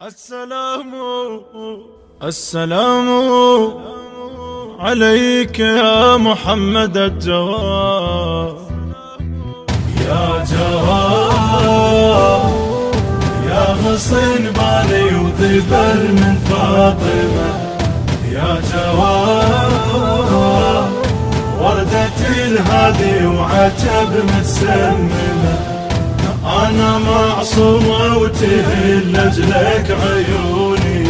السلام السلام عليك يا محمد الجواد، يا جواد يا غصن بالي وذبل من فاطمة، يا جواد وردة الهادي وعجب متسممة، أنا معصومة وتهل أجلك عيوني،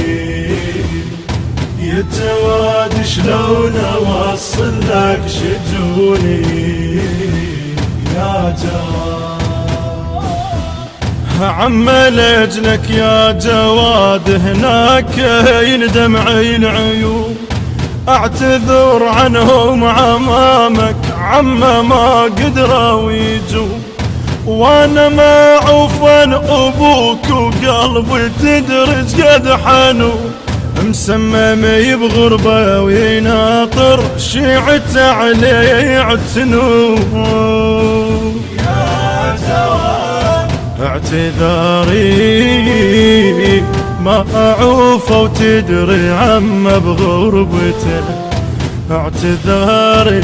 يا جواد شلون أوصل لك شجوني، يا جواد عم لأجلك يا جواد هناك يندمعي العيون، أعتذر عنهم عمامك عم ما قدروا يجون، وانا ما عوفن ابوك وقلبي تدرج قد حنون، مسمم بغربه ويناطر شيعته عليه اعتنون، يا جواد اعتذاري ما اعوفه وتدري عم بغربته، اعتذاري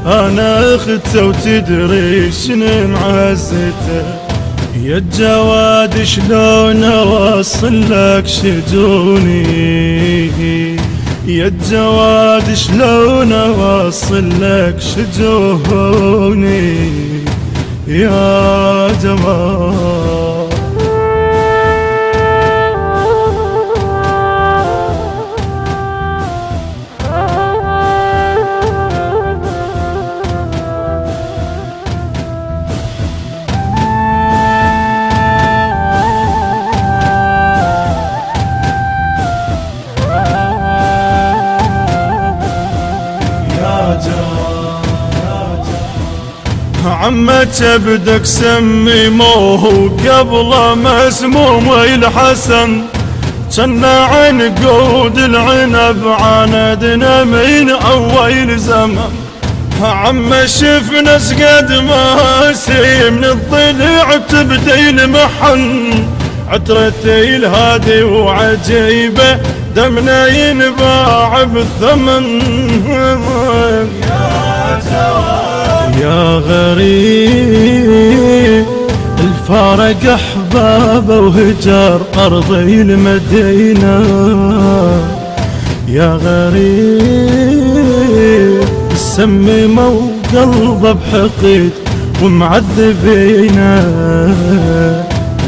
أنا أخته وتدري شنو معزته، يا الجواد شلون أوصل لك شجوني، يا الجواد شلون أوصل لك شجوني، يا جواد عمك بدك سميموه قبل مسموم الحسن، جنا عنقود العنب عاندنا من اول زمن، عم شفنا سقد ماسي من الضلع تبدي المحن، عترتي الهادي وعجيبه دمنا ينباع بالثمن، يا جواد يا غريب الفارق احبابه وهجر ارضي المدينة، يا غريب السممه وقلبه بحقد ومعذبينا،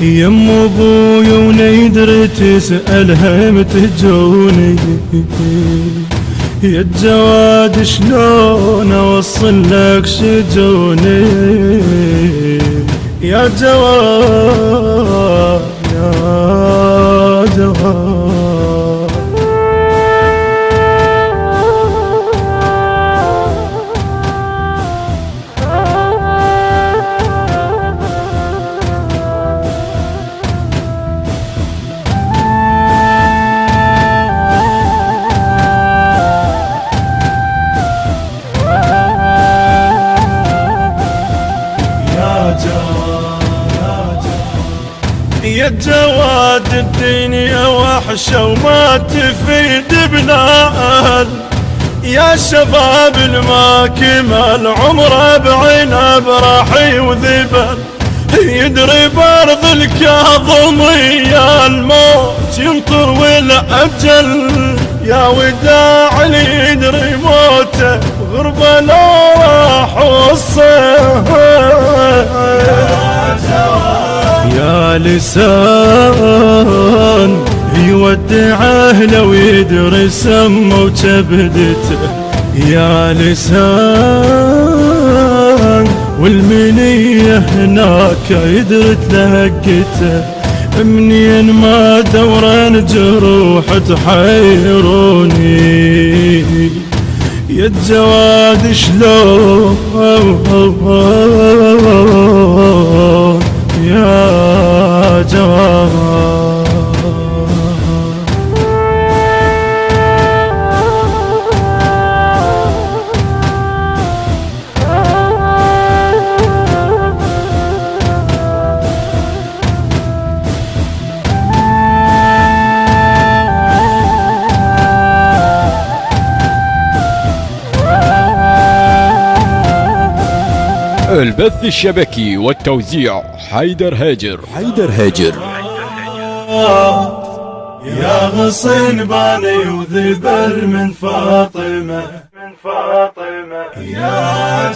يم ابوي ونيدر تسألها متجوني، يا الجواد شلون اوصل لك شجوني، يا جواد يا جواد يا جواد الدنيا وحشة وما تفيد بناء، يا شباب الما كمل عمره بعنب راحي وذبل، يدري بارض الكاظمية الموت ينطر والأجل، يا وداع اللي يدري موته غربة لا راح يا لسان يودعه لو يدري سمه وكبدته، يا لسان والمنية هناك يدري تلقته، منين ما دوران جروح تحيروني، يا الجواد شلون يا جواد البث الشبكي والتوزيع حيدر هاجر. يا غصن باني وذبل من فاطمة يا